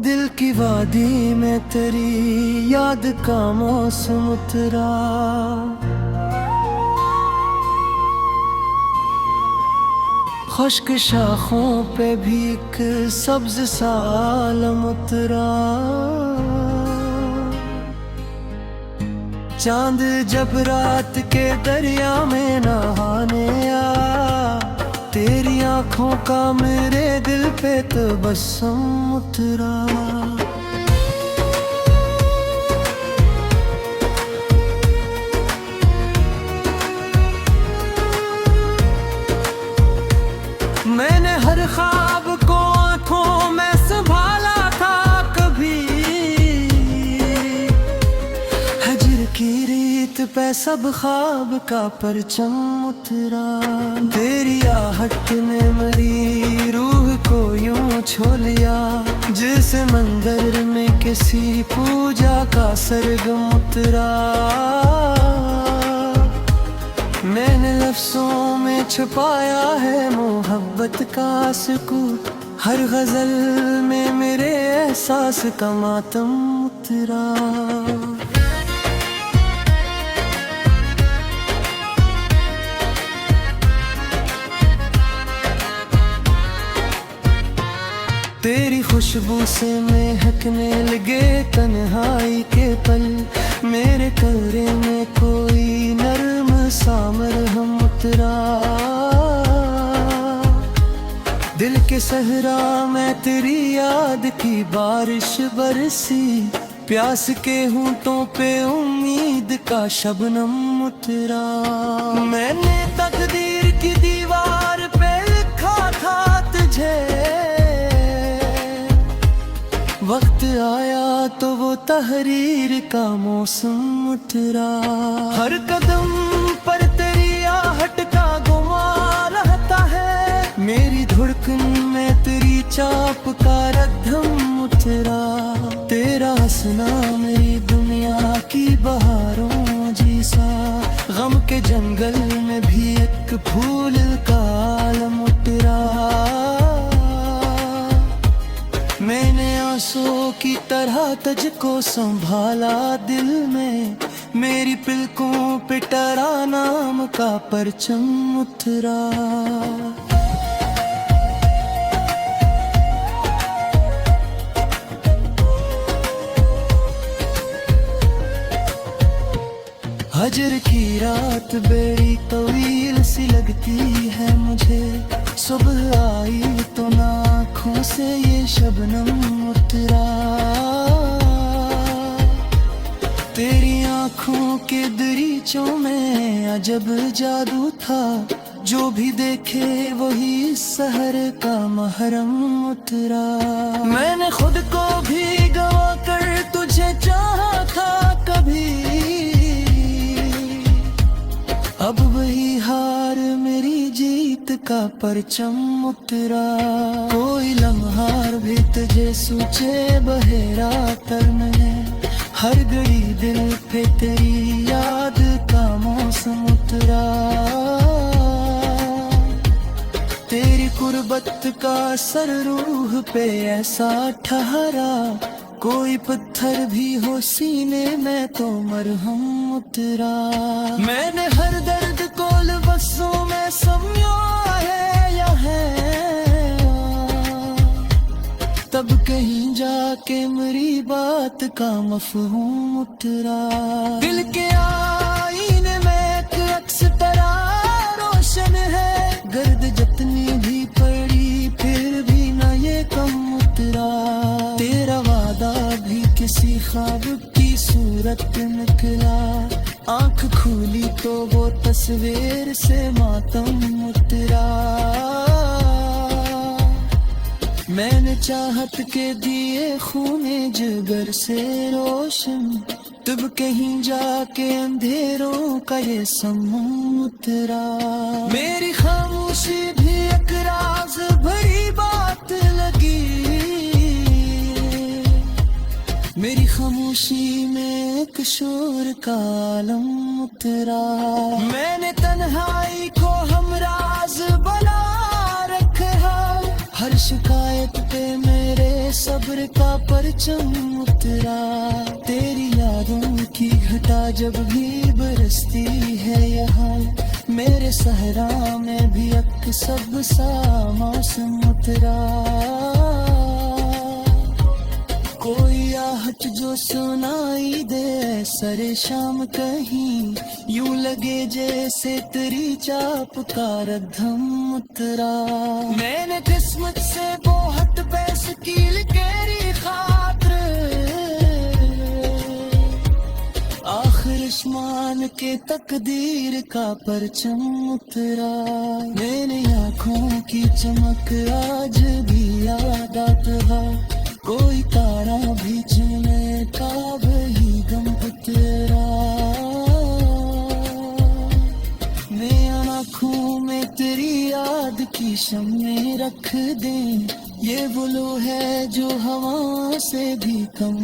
दिल की वादी में तेरी याद का मौसम उतरा, खुश्क शाखों पे भी एक सब्ज सा आलम उतरा। चांद जब रात के दरिया में नहाने आया, तेरी आंखों का मेरे दिल पे तबस्सुम उतरा। मैंने हर ख्वाब को आंखों में संभाला था कभी, हजर की रीत पे सब ख्वाब का परचम उतरा। तेरी आहट ने मेरी रूह को यूं छू लिया, जैसे मंदिर में किसी पूजा का सरगम उतरा। मैंने लफ्ज़ों में छुपाया है मोहब्बत का सुकून, हर गजल में मेरे एहसास का मातम उतरा। तेरी खुशबू से महकने लगे तन्हाई के पल, मेरे कमरे में कोई नर्म सा मरहम उतरा। दिल के सहरा में तेरी याद की बारिश बरसी, प्यास के होंठों पे उम्मीद का शबनम उतरा। मैंने तकदीर की दीवार पे लिखा था तुझे, वक्त आया तो वो तहरीर का मौसम उतरा। हर कदम पर तेरी आहट का गुमान रहता है, मेरी धड़कन में तेरी चाप का रद्दम उतरा। तेरा हंसना मेरी दुनिया की बहारों जैसा, गम के जंगल में भी एक फूल का आलम उतरा। मैंने आंसू की तरह तुझको संभाला दिल में, मेरी पलकों पे टरा नाम का परचम उतरा। हजर की रात बड़ी तवील सी लगती है मुझे, सुबह आई तो ना आँखों से ये शबनम उतरा। तेरी आँखों के दरीचों में अजब जादू था, जो भी देखे वही सहर का महरम उतरा। मैंने खुद को भी गवा कर तुझे चाहा था कभी, अब वही हार मेरी जीत का परचम उतरा। कोई लम्हार भी तुझे सूझे बहेरा तर में, हर घड़ी दिल पे तेरी याद का मौसम उतरा। तेरी कुर्बत का असर रूह पे ऐसा ठहरा, कोई पत्थर भी हो सीने में तो मरहम उतरा। मैंने हर दर्द को लफ्ज़ों में समझा है या है, तब कहीं जाके मेरी बात का मफ़हूम उतरा। दिल के आईने में एक अक्स तेरा रोशन है, गर्द जितनी भी पड़ी फिर भी न ये कम उतरा। तेरा वादा भी किसी ख्वाब की सूरत निकला, आँख खुली तो वो तस्वीर से मातम उतरा। मैंने चाहत के दिए खूने जिगर से रोशन, तब कहीं जाके अंधेरों का ये समूह उतरा। मेरी खामोशी भी एक राज भरी बात लगी, मेरी खामोशी में एक शोर का आलम उतरा। मैंने तन्हाई को हमराज बना रखा, हर शिकायत पे मेरे सब्र का परचम उतरा। तेरी यादों की घटा जब भी बरसती है यहाँ, मेरे सहरा में भी अक सब सा मौसम उतरा। कोई आहट जो सुनाई दे सरे शाम कहीं, यूं लगे जैसे तेरी चाप का रद्धम उतरा। मैंने किस्मत से बहुत पैस कील केरी खातिर, आखिर आसमान के तकदीर का परचम उतरा। मैंने आँखों की चमक आज भी याद आता, कोई तारा भी चुने का वही गम उतरा। मैं आँखों में तेरी याद की शम्में रख दे, ये वो लो है जो हवा से भी कम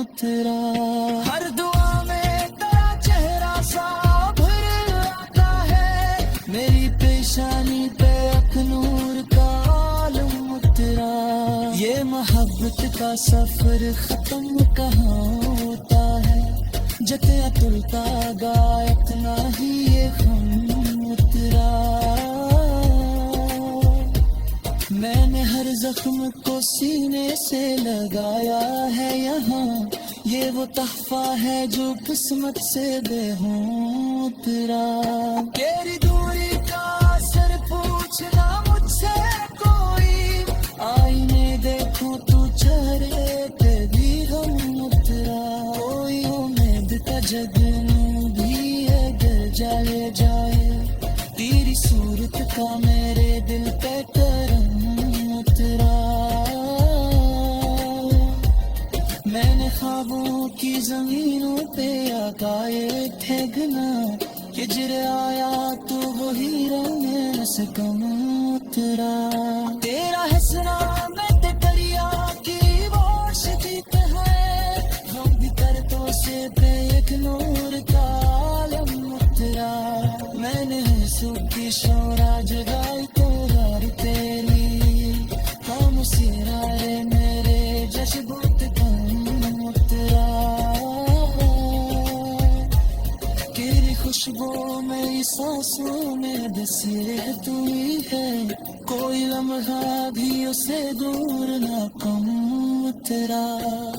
उतरा। हर दुआ में तेरा चेहरा सा भर आता है, मेरी पेशानी पे अखनूर का आलम उतरा। ये मोहब्बत का सफर खत्म कहाँ होता है, जते तुलता गायक ना ही ये हम उतरा। मैंने हर जख्म को सीने से लगाया है यहाँ, ये वो तहफा है जो किस्मत से बेहों उतरा। तेरी दूरी का असर पूछना मुझसे कोई, आईने देखूं तू चेहरे पे भी हम उतरा। कोई उम्मीद का जगनू भी अगर जाए जाए, तेरी सूरत का मेरे दिल पे करम उतरा। मैंने ख्वाबों की जमीनों पे आकाए थे घना, हिजर आया तो वही रंग से कम उतरा। तेरा हंसना में ते दरिया की वाशिक़ है, हम भी करतों से पे एक नूर का आलम उतरा। मैंने सूखी शोरा जगाई तो यार तेरी, हम सिरारे मेरे जश बहुत कम उतरा। तेरी खुशबू में सांसों में बसे तू ही है, कोई लम्हा भी उसे दूर ना कम उतरा।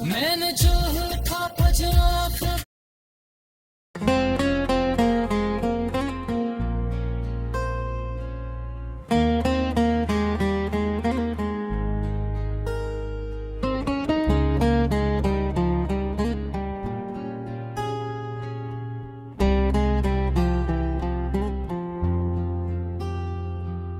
मैंने जो था पजना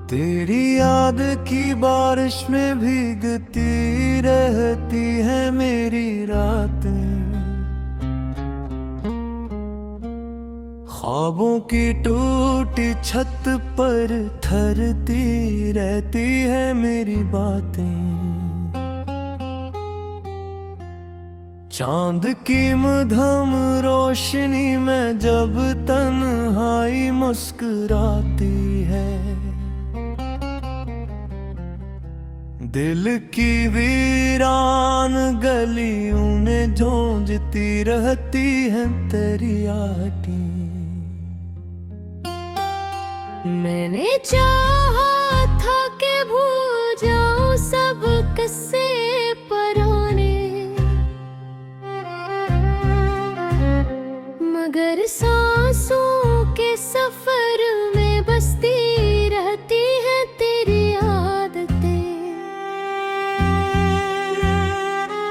तेरी याद की बारिश में भीगती रहती है मेरी रातें, ख्वाबों की टूटी छत पर ठहरती रहती है मेरी बातें। चांद की मधम रोशनी में जब तन्हाई मुस्कुराती है, दिल की वीरान गलियों में झूंझती रहती है तेरी आटी। मैंने चाहा था कि भूल जाऊं सब किस्से पुराने, मगर सांसों के सफर में बसती रहती है तेरी आदतें।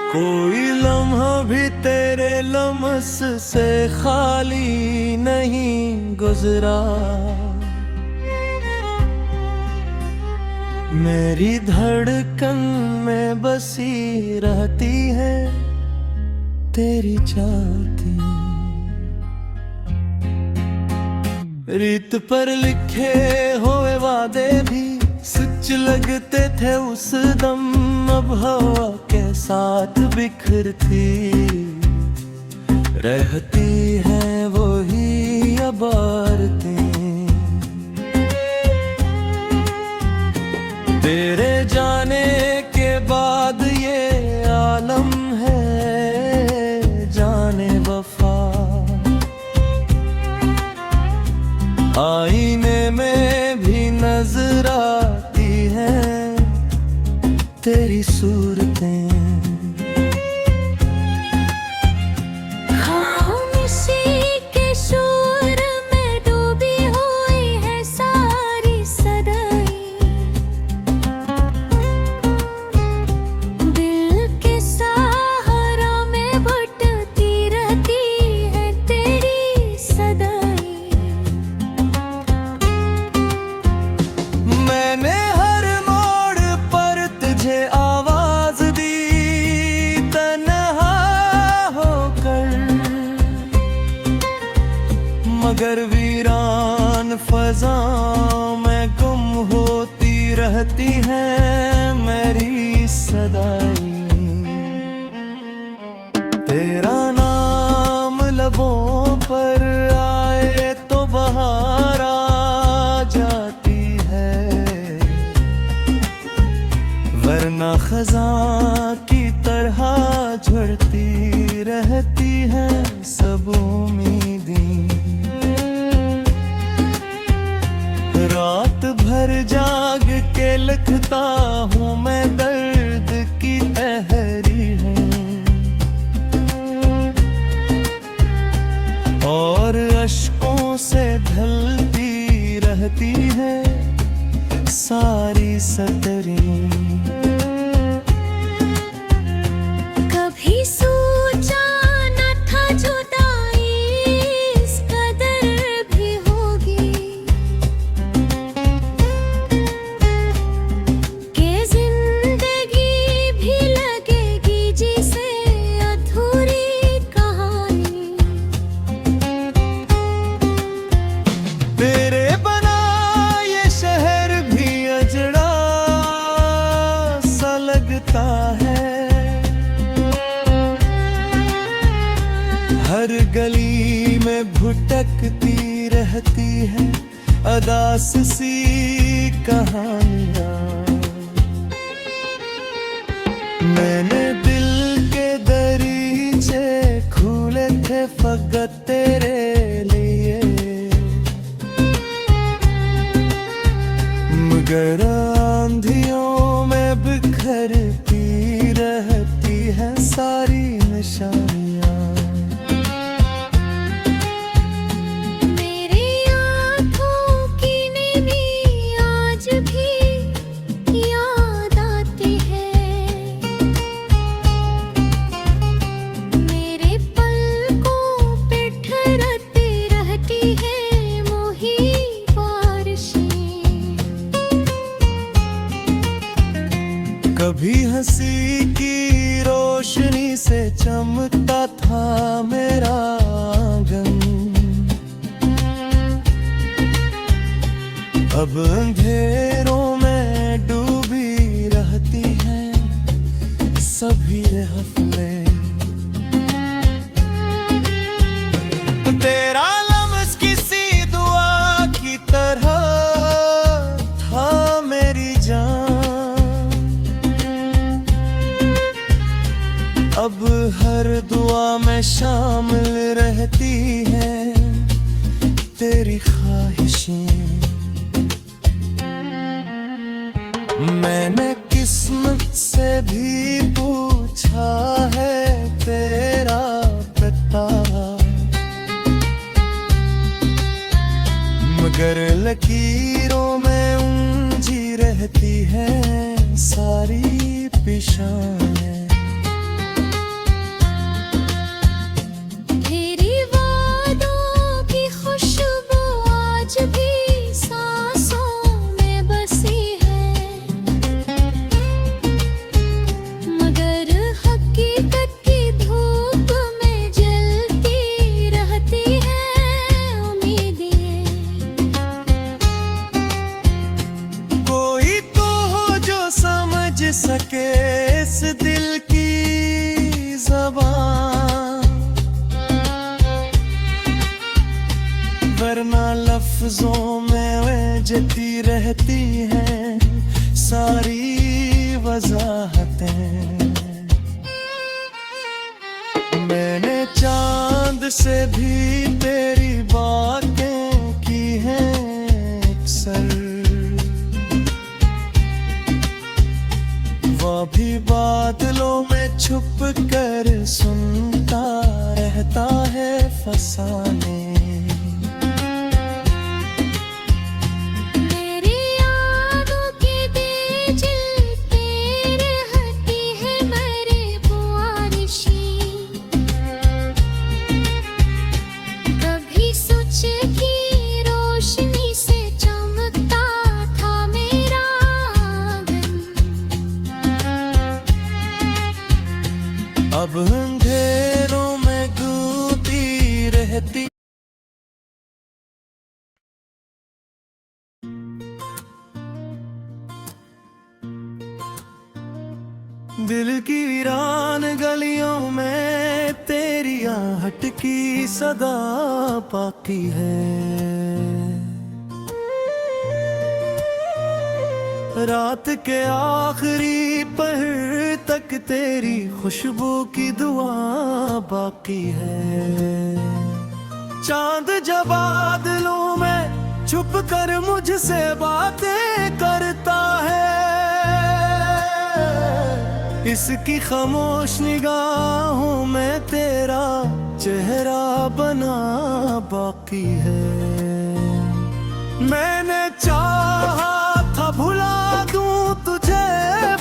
कोई लम्हा भी तेरे लमस से खाली नहीं गुजरा, मेरी धड़कन में बसी रहती है तेरी चाहती। रीत पर लिखे हुए वादे भी सच लगते थे उस दम, अब हवा के साथ बिखरती रहती है वही अबारतें। तेरे जाने के बाद ये मगर वीरान फज़ाओं में गुम होती रहती हैं मेरी सदाई। तेरा नाम लबों पर आए तो बहार आ जाती है, वरना खज़ां की तरह झड़ती रहती है सब उम्मीदें। रात भर जाग के लिखता हूँ मैं दर्द की तहरीरें, और अश्कों से ढलती रहती है सारी सतरें। कभी सोचा न था जुदाई इस कदर भी होगी, कि जिंदगी भी लगेगी जिसे अधूरी कहानी। तेरे बना ये शहर भी अजड़ा सा लगता है, हर गली में भुटकती रहती है अदास सी कहानियां। मैंने दिल के दरीचे खोले थे फकत तेरे लिए, मगर आंधियों में बिखरती रहती है सारी निशानियां। मेरी आँखों की नींवी आज भी याद आती है, मेरे पलकों पे ठहरती रहती है मोही बारिशें। कभी हंसी की रोशनी से चमकता था मेरा आंगन, अब अंधेरों में डूबी रहती हैं सभी हफ्ते। तेरा लम्स किसी दुआ की तरह था मेरी जान, अब हर दुआ में शामिल रहती है तेरी ख्वाहिशें। मैंने किस्मत से भी पूछा है तेरा पता, मगर लकीरों में उलझी रहती है सारी पेशानियां। तेरी वादों की खुशबू आज भी सांसों में बसी है, मगर हकीकत की धूप में जलती रहती है उम्मीदें। कोई तो हो जो समझ सके इस दिल की ज़बान, वरना लफ्जों में उलझती रहती हैं सारी वजाहतें। मैंने चांद से भी तेरी बातें की हैं अक्सर, वह भी बादलों में छुप कर सुनता रहता है फसाने। मेरी यादों की बेजिल तेरे हटी है मेरे बुआरिशी, कभी सोच की रोशनी से चमकता था मेरा आंगन, अब अंधेरों में गूंजती रहती दिल की वीरान गलियों में तेरी आहट की सदा बाकी है। रात के आखिरी पहर तक तेरी खुशबू की दुआ बाकी है। चांद जब बादलों में छुप कर मुझसे बातें करता है, इसकी खामोश निगाहों में तेरा चेहरा बना बाकी है। मैंने चाहा था भुला दूं तुझे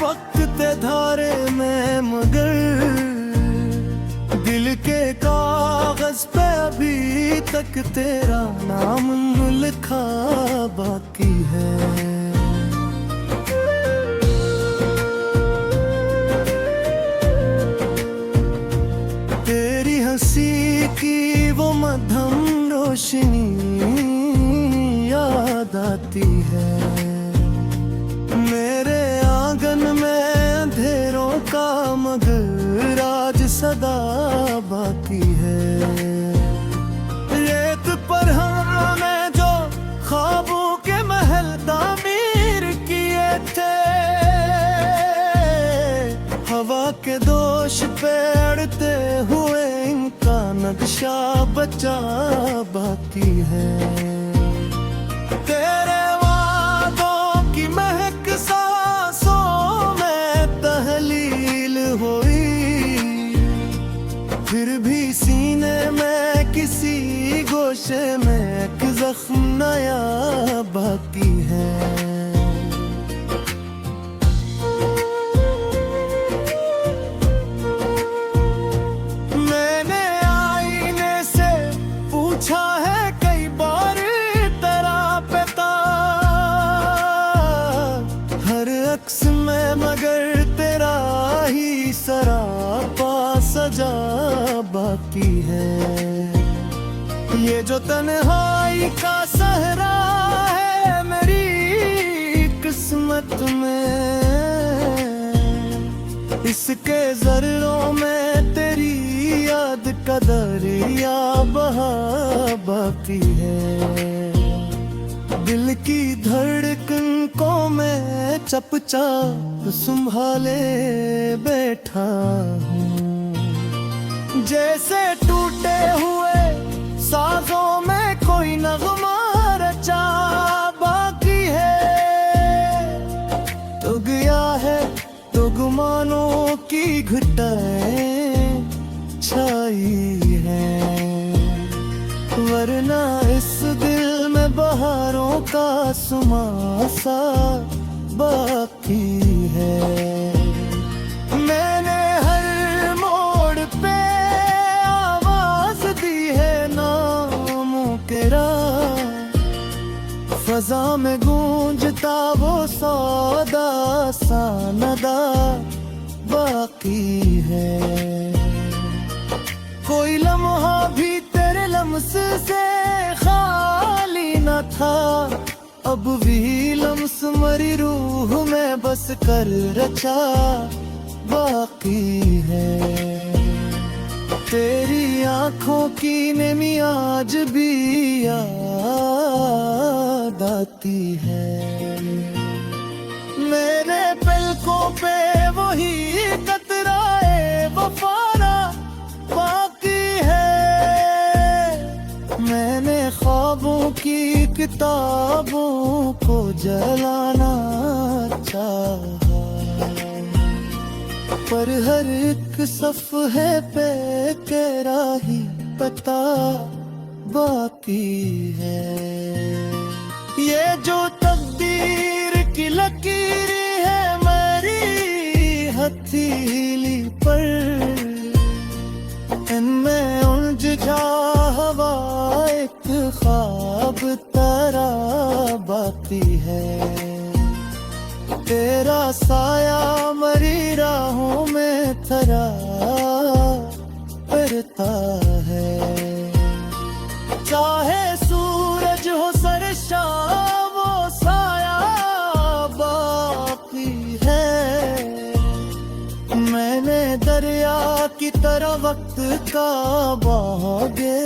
वक्त ते धारे में, मगर दिल के कागज पे अभी तक तेरा नाम लिखा बाकी है। तेरी हंसी की वो मध्यम रोशनी याद आती है। मेरे आंगन में अंधेरों का मगर आज सदा बाकी है। रेत पर हमने जो ख्वाबों के महल तामीर किए थे, हवा के दोष पे अड़ते हुए इनका नक्शा बचा बाकी है। तेरे वादों की महक सांसों में तहलील हुई, फिर भी सीने में किसी गोशे में एक जख्म नया बाकी है। मैंने आईने से पूछा है कई बार तेरा पता, हर अक्स में मगर तेरा ही सरापा सजा बाकी है। ये जो तन्हाई का सहरा है मेरी किस्मत में, इसके जर्रों में तेरी याद का दरिया बहा बाकी है। दिल की धड़कन को मैं चुपचाप संभाले बैठा हूँ, जैसे टूटे हुए साजों में कोई नगमा रचा बाकी है। तो गया है तो गुमानों की घटाएं छाई है, वरना इस दिल में बहारों का सुमासा बाकी है। मैंने हर मोड़ पे आवाज दी है नामों के राह, फजा में गूंजता वो सौदा सा नदा बाकी है। कोई लम्हा भी तेरे लम्स से खाली न था, अब भी लम्स मरी रूह में बस कर रचा बाकी है। तेरी आंखों की नेमी आज भी याद आती है। मेरे पलकों पे वही कतराए वफाना बाकी है। मैंने ख्वाबों की किताबों को जलाना चाहा, पर हर एक सफ़हे पे तेरा ही पता बाकी है। ये जो तकदीर की लकीर है मेरी हथेली पर, इनमें उलझ जा हवा एक ख्वाब तारा बाकी है। तेरा साया मरी राहों में थरा करता है, चाहे सूरज हो सरशा वो साया बाकी है। तरह वक्त का बहागे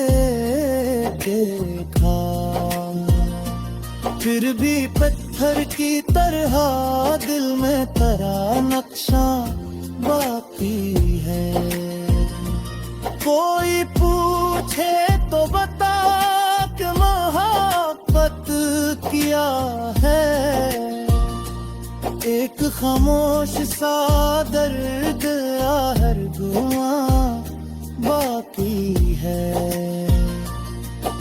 देखा, फिर भी पत्थर की तरह दिल में तेरा नक्शा बाकी है। कोई पूछे तो बता कि मोहब्बत किया है, एक खामोश सा दर्द हर धुआं बाकी है।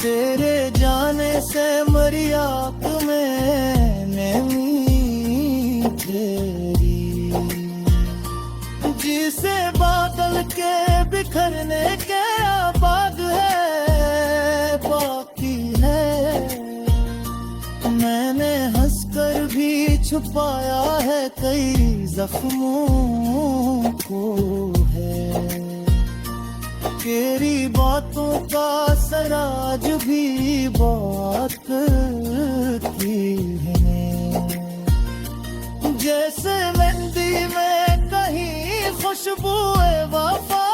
तेरे जाने से मरी आँख में नींद तेरी, जिसे बादल के बिखरने के आबाद है बाकी है। मैंने हंसकर भी छुपाया है कई जख्मों को है, तेरी बातों का सराज भी बात की है। जैसे मेहंदी में कहीं खुशबू वफा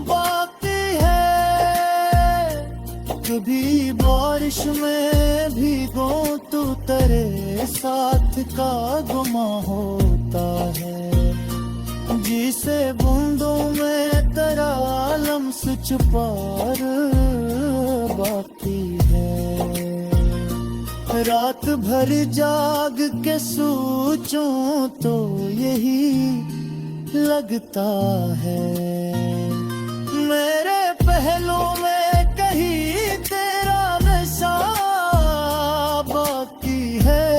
बाकी है, कभी बारिश में भीगो तो तेरे साथ का गुमा होता है, जिसे बूंदों में तेरा लम्स छुपा बाकी है। रात भर जाग के सोचूं तो यही लगता है, मेरे पहलू में कहीं तेरा नशा बाकी है।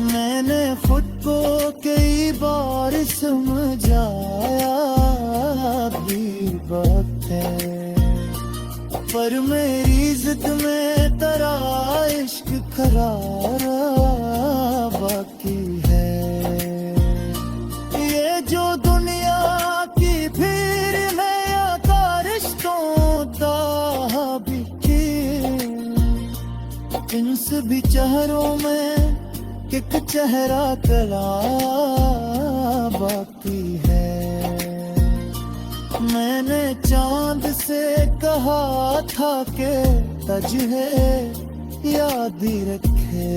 मैंने खुद को कई बार समझाया भी वक्त है, पर मेरी जिद में तेरा इश्क करारा बाकी है। ये जो दुनिया की भीड़ में आता रिश्तों का बिकी, इन सभी चेहरों में एक चेहरा कला बाकी है। मैंने चांद से कहा था कि तज है याद रखे,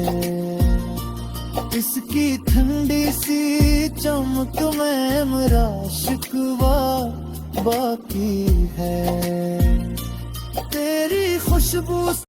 इसकी ठंडी सी चमक में मेरा शिकवा बाकी है। तेरी खुशबू